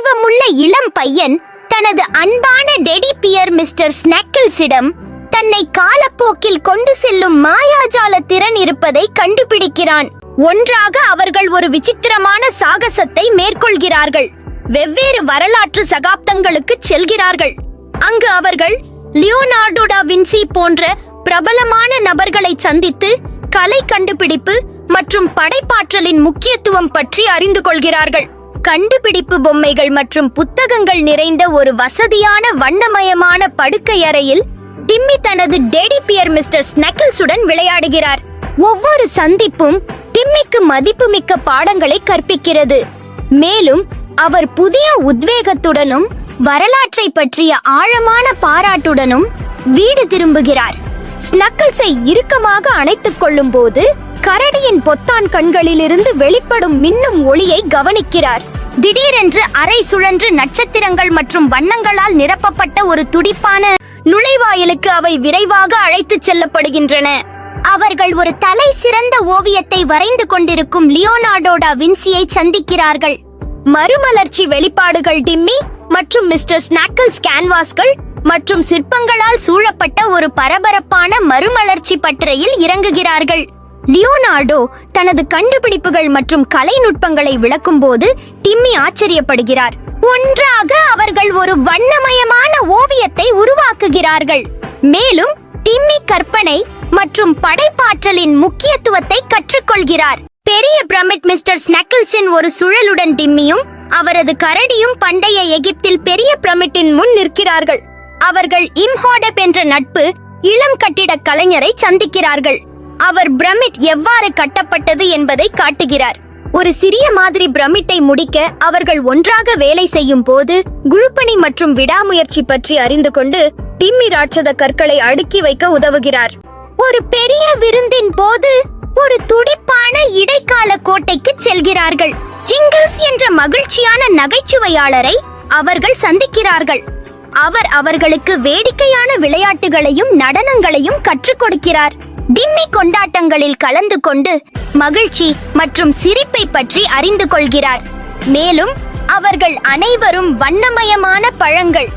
ஆர்வமுள்ள இளம் பையன் தனது அன்பான டெடி பியர் மிஸ்டர் ஸ்னக்கிள்ஸிடம் தன்னை காலப்போக்கில் கொண்டு செல்லும் மாயாஜால திறன் இருப்பதை கண்டுபிடிக்கிறான். ஒன்றாக அவர்கள் ஒரு விசித்திரமான சாகசத்தை மேற்கொள்கிறார்கள். வெவ்வேறு வரலாற்று சகாப்தங்களுக்கு செல்கிறார்கள். அங்கு அவர்கள் லியோனார்டோ டா வின்சி போன்ற பிரபலமான நபர்களை சந்தித்து கலை கண்டுபிடிப்பு மற்றும் படைப்பாற்றலின் முக்கியத்துவம் பற்றி அறிந்து கொள்கிறார்கள். கண்டுபிடிப்பு பொம்மைகள் மற்றும் புத்தகங்கள் நிறைந்த ஒரு வசதியான வண்ணமயமான படுக்கை அறையில் டிம்மி தனது டெடி பியர் மிஸ்டர் ஸ்னக்கிள்ஸுடன் விளையாடுகிறார். ஒவ்வொரு சந்திப்பும் டிம்மிக்கு மதிப்புமிக்க பாடங்களை கற்பிக்கிறது. மேலும் அவர் புதிய உத்வேகத்துடனும் வரலாற்றை பற்றிய ஆழமான பாராட்டுடனும் வீடு திரும்புகிறார். ஸ்னக்கிள்ஸை இறுக்கமாக அணைத்துக் கொள்ளும் போது கரடியின் பொத்தான் கண்களிலிருந்து வெளிப்படும் மின்னும் ஒளியை கவனிக்கிறார். திடீரென்று அரை சுழன்று நட்சத்திரங்கள் மற்றும் வண்ணங்களால் நிரப்பப்பட்ட ஒரு துடிப்பான நுழைவாயிலுக்கு அவை விரைவாக அழைத்துச் செல்லப்படுகின்றன. அவர்கள் ஒரு தலை சிறந்த ஓவியத்தை வரைந்து கொண்டிருக்கும் லியோனார்டோ டா வின்சியை சந்திக்கிறார்கள். மறுமலர்ச்சி வெளிப்பாடுகள் டிம்மி மற்றும் மிஸ்டர் ஸ்னக்கிள்ஸ் கேன்வாஸ்கள் மற்றும் சிற்பங்களால் சூழப்பட்ட ஒரு பரபரப்பான மறுமலர்ச்சி பட்டறையில் இறங்குகிறார்கள். லியோனார்டோ தனது கண்டுபிடிப்புகள் மற்றும் கலைநுட்பங்களை விளக்கும் போது டிம்மி ஆச்சரியப்படுகிறார். ஒன்றாக அவர்கள் ஒரு வண்ணமயமான ஓவியத்தை உருவாக்குகிறார்கள். மேலும் டிம்மி கற்பனை மற்றும் படைப்பாற்றலின் முக்கியத்துவத்தை கற்றுக்கொள்கிறார். பெரிய பிரமிட் மிஸ்டர் ஸ்னக்கிள்ஸின் ஒரு சுழலுடன் டிம்மியும் அவரது கரடியும் பண்டைய எகிப்தில் பெரிய பிரமிட்டின் முன் நிற்கிறார்கள். அவர்கள் இம்ஹாடப் என்ற நட்பு இளம் கட்டிடக் கலைஞரை சந்திக்கிறார்கள். அவர் பிரமிட் எவ்வாறு கட்டப்பட்டது என்பதை காட்டுகிறார். ஒரு சிறிய மாதிரி பிரமிட்டை முடிக்க அவர்கள் ஒன்றாக வேலை செய்யும் போது குழுப்பணி மற்றும் விடாமுயற்சி பற்றி அறிந்து கொண்டு டிம்மி ராட்சத கற்களை அடுக்கி வைக்க உதவுகிறார். ஒரு பெரிய விருந்தின் போது ஒரு துடிப்பான இடைக்கால கோட்டைக்கு செல்கிறார்கள். ஜிங்கிள்ஸ் என்ற மகிழ்ச்சியான நகைச்சுவையாளரை அவர்கள் சந்திக்கிறார்கள். அவர் அவர்களுக்கு வேடிக்கையான விளையாட்டுகளையும் நடனங்களையும் கற்றுக் கொடுக்கிறார். டிம்மி கொண்டாட்டங்களில் கலந்து கொண்டு மகிழ்ச்சி மற்றும் சிரிப்பை பற்றி அறிந்து கொள்கிறார். மேலும் அவர்கள் அனைவரும் வண்ணமயமான பழங்கள்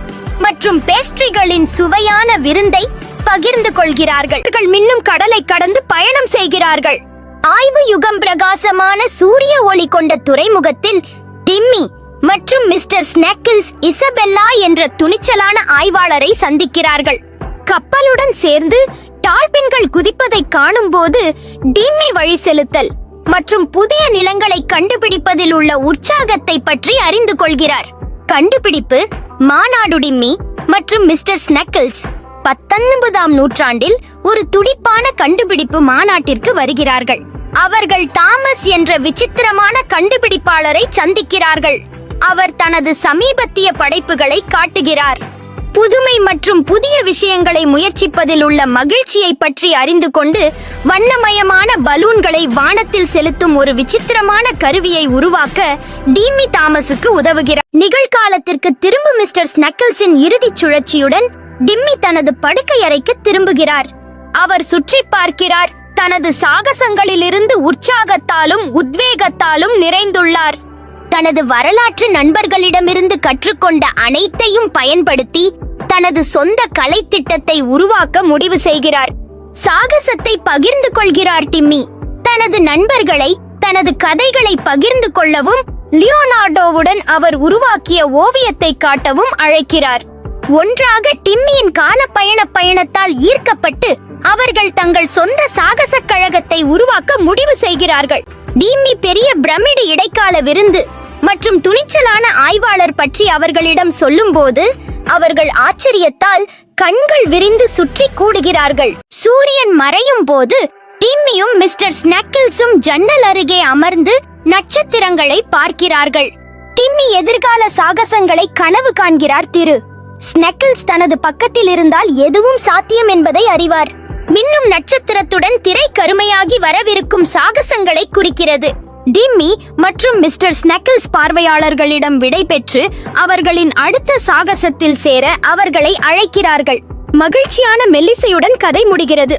மற்றும் பேஸ்ட்ரிகளின் சுவையான விருந்தை பகிர்ந்து கொள்கிறார்கள். மின்னும் கடலை கடந்து பயணம் செய்கிறார்கள். ஆய்வு யுகம் பிரகாசமான சூரிய ஒளி கொண்ட துறைமுகத்தில் டிம்மி மற்றும் மிஸ்டர் ஸ்னக்கிள்ஸ் இசபெல்லா என்ற துணிச்சலான ஆய்வாளரை சந்திக்கிறார்கள். கப்பலுடன் சேர்ந்து டால்பின்கள் குதிப்பதை காணும் போது டிம்மி வழி செலுத்தல் மற்றும் புதிய நிலங்களை கண்டுபிடிப்பதில் உள்ள உற்சாகத்தை பற்றி அறிந்து கொள்கிறார். கண்டுபிடிப்பு மாநாடு டிம்மி மற்றும் மிஸ்டர் ஸ்னக்கிள்ஸ் 19ஆம் நூற்றாண்டில் ஒரு துடிப்பான கண்டுபிடிப்பு மாநாட்டிற்கு வருகிறார்கள். அவர்கள் தாமஸ் என்ற விசித்திரமான கண்டுபிடிப்பாளரை சந்திக்கிறார்கள். அவர் தனது சமீபத்திய படைப்புகளை காட்டுகிறார். புதுமை மற்றும் புதிய விஷயங்களை முயற்சிப்பதில் உள்ள மகிழ்ச்சியை பற்றி அறிந்து கொண்டு வண்ணமயமான பலூன்களை வானத்தில் செலுத்தும் ஒரு விசித்திரமான கருவியை உருவாக்க டிம்மி தாமஸுக்கு உதவுகிறார். நிகழ்காலத்திற்கு திரும்பும் மிஸ்டர் ஸ்னக்கிள்ஸின் இறுதிச் சுழற்சியுடன் டிம்மி தனது படுக்கை அறைக்கு திரும்புகிறார். அவர் சுற்றி பார்க்கிறார். தனது சாகசங்களிலிருந்து உற்சாகத்தாலும் உத்வேகத்தாலும் நிறைந்துள்ளார். தனது வரலாற்று நண்பர்களிடமிருந்து கற்றுக்கொண்ட அனைத்தையும் பயன்படுத்தி தனது சொந்த கலை திட்டத்தை உருவாக்க முடிவு செய்கிறார். சாகசத்தை பகிர்ந்து கொள்கிறார் டிம்மி. தனது நண்பர்களை தனது கதைகளை பகிர்ந்து கொள்ளவும் லியோனார்டோவுடன் அவர் உருவாக்கிய ஓவியத்தை காட்டவும் அழைக்கிறார். ஒன்றாக டிம்மியின் கால பயணத்தால் ஈர்க்கப்பட்டு அவர்கள் தங்கள் சொந்த சாகச கழகத்தை உருவாக்க முடிவு செய்கிறார்கள். டிம்மி பெரிய பிரமிடு இடைக்கால விருந்து மற்றும் துணிச்சலான ஆய்வாளர் பற்றி அவர்களிடம் சொல்லும்போது அவர்கள் ஆச்சரியத்தால் கண்கள் விரிந்து சுற்றி கூடுகிறார்கள். சூரியன் மறையும் போது டிம்மியும் மிஸ்டர் ஸ்னக்கிள்ஸும் ஜன்னல் அருகே அமர்ந்து நட்சத்திரங்களை பார்க்கிறார்கள். டிம்மி எதிர்கால சாகசங்களை கனவு காண்கிறார். ஸ்னக்கிள்ஸ் தனது பக்கத்தில் இருந்தால் எதுவும் சாத்தியம் என்பதை அறிவார். மின்னும் நட்சத்திரத்துடன் திரை கருமையாகி வரவிருக்கும் சாகசங்களை குறிக்கிறது. டிம்மி மற்றும் மிஸ்டர் ஸ்னக்கிள்ஸ் பார்வையாளர்களிடம் விடை பெற்று அவர்களின் அடுத்த சாகசத்தில் சேர அவர்களை அழைக்கிறார்கள். மகிழ்ச்சியான மெல்லிசையுடன் கதை முடிகிறது.